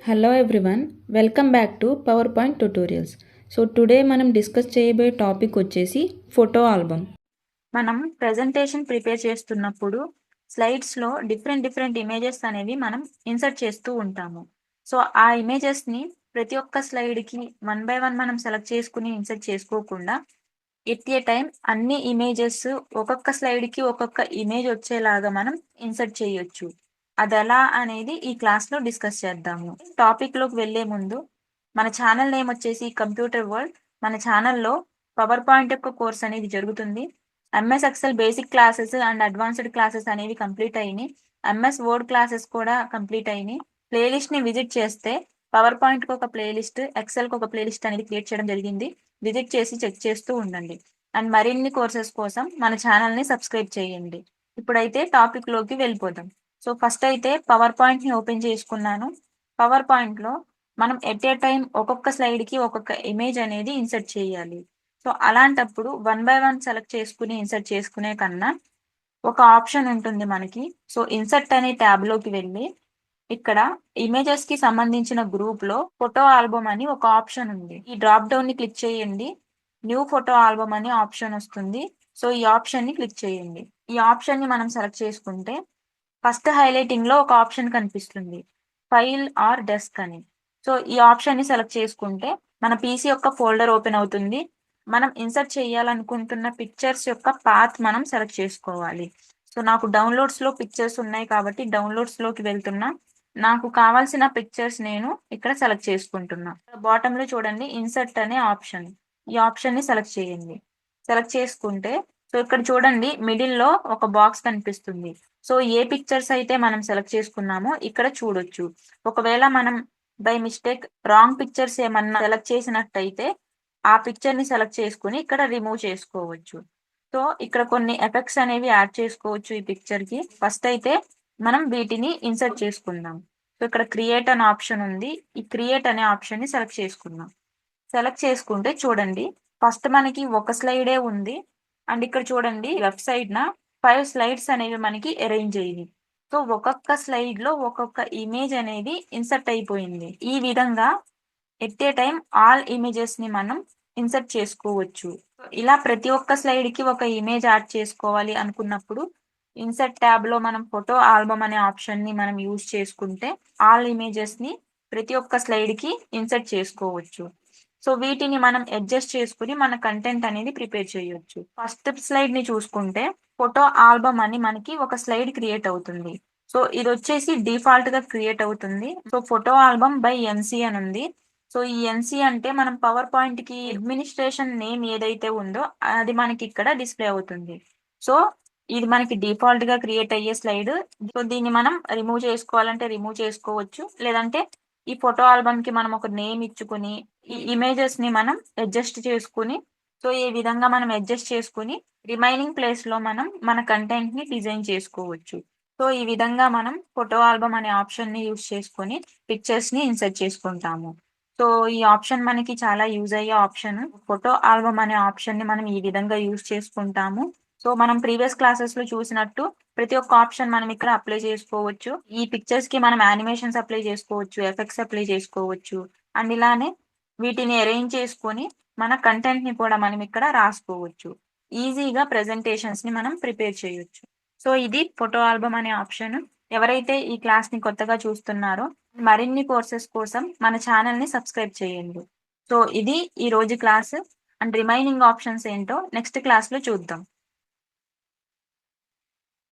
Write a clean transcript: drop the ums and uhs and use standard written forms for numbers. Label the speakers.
Speaker 1: Hello everyone, welcome back to PowerPoint tutorials. So today మనం discuss చేయబోయే topic వచ్చేసి photo album. మనం presentation prepare చేస్తున్నప్పుడు స్లైడ్స్లో డిఫరెంట్ ఇమేజెస్ అనేవి మనం ఇన్సర్ట్ చేస్తూ ఉంటాము. సో ఆ ఇమేజెస్ని ప్రతి ఒక్క స్లైడ్కి వన్ బై వన్ మనం సెలెక్ట్ చేసుకుని ఇన్సర్ట్ చేసుకోకుండా ఎట్ ఏ టైం అన్ని ఇమేజెస్ ఒక్కొక్క స్లైడ్కి ఒక్కొక్క ఇమేజ్ వచ్చేలాగా మనం ఇన్సర్ట్ చేయొచ్చు. అది ఎలా అనేది ఈ క్లాస్లో డిస్కస్ చేద్దాము. టాపిక్లోకి వెళ్ళే ముందు మన ఛానల్ నేమ్ వచ్చేసి కంప్యూటర్ వరల్డ్. మన ఛానల్లో పవర్ పాయింట్ యొక్క కోర్స్ అనేది జరుగుతుంది. MS Excel basic classes and advanced classes అనేవి కంప్లీట్ అయినాయి. ఎంఎస్ వర్డ్ క్లాసెస్ కూడా కంప్లీట్ అయినాయి. ప్లేలిస్ట్ని విజిట్ చేస్తే పవర్ పాయింట్కి ఒక ప్లేలిస్ట్, ఎక్సెల్కి ఒక ప్లేలిస్ట్ అనేది క్రియేట్ చేయడం జరిగింది. విజిట్ చేసి చెక్ చేస్తూ ఉండండి. అండ్ మరిన్ని కోర్సెస్ కోసం మన ఛానల్ని సబ్స్క్రైబ్ చేయండి. ఇప్పుడైతే టాపిక్లోకి వెళ్ళిపోదాం. సో ఫస్ట్ అయితే పవర్ పాయింట్ని ఓపెన్ చేసుకున్నాను. పవర్ పాయింట్లో మనం ఎట్ ఏ టైం ఒక్కొక్క స్లైడ్కి ఒక్కొక్క ఇమేజ్ అనేది ఇన్సర్ట్ చేయాలి. సో అలాంటప్పుడు వన్ బై వన్ సెలెక్ట్ చేసుకుని ఇన్సర్ట్ చేసుకునే కన్నా ఒక ఆప్షన్ ఉంటుంది మనకి. సో ఇన్సర్ట్ అనే ట్యాబ్లోకి వెళ్ళి ఇక్కడ ఇమేజెస్ కి సంబంధించిన గ్రూప్ లో ఫోటో ఆల్బమ్ అని ఒక ఆప్షన్ ఉంది. ఈ డ్రాప్ డౌన్ ని క్లిక్ చేయండి. న్యూ ఫోటో ఆల్బమ్ అనే ఆప్షన్ వస్తుంది. సో ఈ ఆప్షన్ ని క్లిక్ చేయండి. ఈ ఆప్షన్ ని మనం సెలెక్ట్ చేసుకుంటే ఫస్ట్ హైలైటింగ్ లో ఒక ఆప్షన్ కనిపిస్తుంది, ఫైల్ ఆర్ డెస్క్ అని. సో ఈ ఆప్షన్ ని సెలెక్ట్ చేసుకుంటే మన పీసీ యొక్క ఫోల్డర్ ఓపెన్ అవుతుంది. మనం ఇన్సర్ట్ చేయాలనుకుంటున్న పిక్చర్స్ యొక్క పాత్ మనం సెలెక్ట్ చేసుకోవాలి. సో నాకు డౌన్లోడ్స్ లో పిక్చర్స్ ఉన్నాయి కాబట్టి డౌన్లోడ్స్ లోకి వెళ్తున్నా. నాకు కావాల్సిన పిక్చర్స్ నేను ఇక్కడ సెలెక్ట్ చేసుకుంటున్నా. బాటమ్ లో చూడండి ఇన్సర్ట్ అనే ఆప్షన్. ఈ ఆప్షన్ ని సెలెక్ట్ చేయండి. సెలెక్ట్ చేసుకుంటే సో ఇక్కడ చూడండి మిడిల్ లో ఒక బాక్స్ కనిపిస్తుంది. సో ఏ పిక్చర్స్ అయితే మనం సెలెక్ట్ చేసుకున్నామో ఇక్కడ చూడొచ్చు. ఒకవేళ మనం బై మిస్టేక్ రాంగ్ పిక్చర్స్ ఏమన్నా సెలెక్ట్ చేసినట్టయితే ఆ పిక్చర్ ని సెలెక్ట్ చేసుకుని ఇక్కడ రిమూవ్ చేసుకోవచ్చు. సో ఇక్కడ కొన్ని ఎఫెక్ట్స్ అనేవి యాడ్ చేసుకోవచ్చు ఈ పిక్చర్ కి. ఫస్ట్ అయితే మనం వీటిని ఇన్సర్ట్ చేసుకుందాం. సో ఇక్కడ క్రియేట్ అనే ఆప్షన్ ఉంది. ఈ క్రియేట్ అనే ఆప్షన్ ని సెలెక్ట్ చేసుకుందాం. సెలెక్ట్ చేసుకుంటే చూడండి ఫస్ట్ మనకి ఒక స్లైడే ఉంది. అండ్ ఇక్కడ చూడండి లెఫ్ట్ సైడ్ న 5 స్లైడ్స్ అనేవి మనకి అరేంజ్ అయ్యింది. సో ఒక్కొక్క స్లైడ్ లో ఒక్కొక్క ఇమేజ్ అనేది ఇన్సర్ట్ అయిపోయింది. ఈ విధంగా at a time all images ని మనం ఇన్సర్ట్ చేసుకోవచ్చు. ఇలా ప్రతి ఒక్క స్లైడ్ కి ఒక ఇమేజ్ యాడ్ చేసుకోవాలి అనుకున్నప్పుడు ఇన్సర్ట్ ట్యాబ్ లో మనం ఫోటో ఆల్బమ్ అనే ఆప్షన్ ని మనం యూజ్ చేసుకుంటే ఆల్ ఇమేజెస్ ని ప్రతి ఒక్క స్లైడ్ కి ఇన్సర్ట్ చేసుకోవచ్చు. సో వీటిని మనం అడ్జస్ట్ చేసుకుని మన కంటెంట్ అనేది ప్రిపేర్ చేయొచ్చు. ఫస్ట్ స్లైడ్ ని చూసుకుంటే ఫోటో ఆల్బమ్ అని మనకి ఒక స్లైడ్ క్రియేట్ అవుతుంది. సో ఇది వచ్చేసి డిఫాల్ట్ గా క్రియేట్ అవుతుంది. సో ఫోటో ఆల్బమ్ బై ఎన్సి అని ఉంది. సో ఈ ఎన్సి అంటే మనం పవర్ పాయింట్ కి అడ్మినిస్ట్రేషన్ నేమ్ ఏదైతే ఉందో అది మనకి ఇక్కడ డిస్ప్లే అవుతుంది. సో ఇది మనకి డిఫాల్ట్ గా క్రియేట్ అయ్యే స్లైడ్. సో దీన్ని మనం రిమూవ్ చేసుకోవాలంటే రిమూవ్ చేసుకోవచ్చు. లేదంటే ఈ ఫోటో ఆల్బమ్ కి మనం ఒక నేమ్ ఇచ్చుకుని ఈ ఇమేజెస్ ని మనం అడ్జస్ట్ చేసుకుని సో ఈ విధంగా మనం అడ్జస్ట్ చేసుకుని రిమైనింగ్ ప్లేస్ లో మనం మన కంటెంట్ ని డిజైన్ చేసుకోవచ్చు. సో ఈ విధంగా మనం ఫోటో ఆల్బమ్ అనే ఆప్షన్ ని యూజ్ చేసుకుని పిక్చర్స్ ని ఇన్సర్ట్ చేసుకుంటాము. సో ఈ ఆప్షన్ మనకి చాలా యూజ్ అయ్యే ఆప్షన్. ఫోటో ఆల్బమ్ అనే ఆప్షన్ ని మనం ఈ విధంగా యూజ్ చేసుకుంటాము. సో మనం ప్రీవియస్ క్లాసెస్ లో చూసినట్టు ప్రతి ఒక్క ఆప్షన్ మనం ఇక్కడ అప్లై చేసుకోవచ్చు. ఈ పిక్చర్స్ కి మనం యానిమేషన్స్ అప్లై చేసుకోవచ్చు, ఎఫెక్ట్స్ అప్లై చేసుకోవచ్చు. అండ్ ఇలానే వీటిని అరేంజ్ చేసుకొని మన కంటెంట్ ని కూడా మనం ఇక్కడ రాసుకోవచ్చు. ఈజీగా ప్రెజెంటేషన్స్ ని మనం ప్రిపేర్ చేయొచ్చు. సో ఇది ఫోటో ఆల్బమ్ అనే ఆప్షన్. ఎవరైతే ఈ క్లాస్ ని కొత్తగా చూస్తున్నారో మరిన్ని కోర్సెస్ కోసం మన ఛానల్ ని సబ్స్క్రైబ్ చేయండి. సో ఇది ఈ రోజు క్లాస్. అండ్ రిమైనింగ్ ఆప్షన్స్ ఏంటో నెక్స్ట్ క్లాస్ లో చూద్దాం.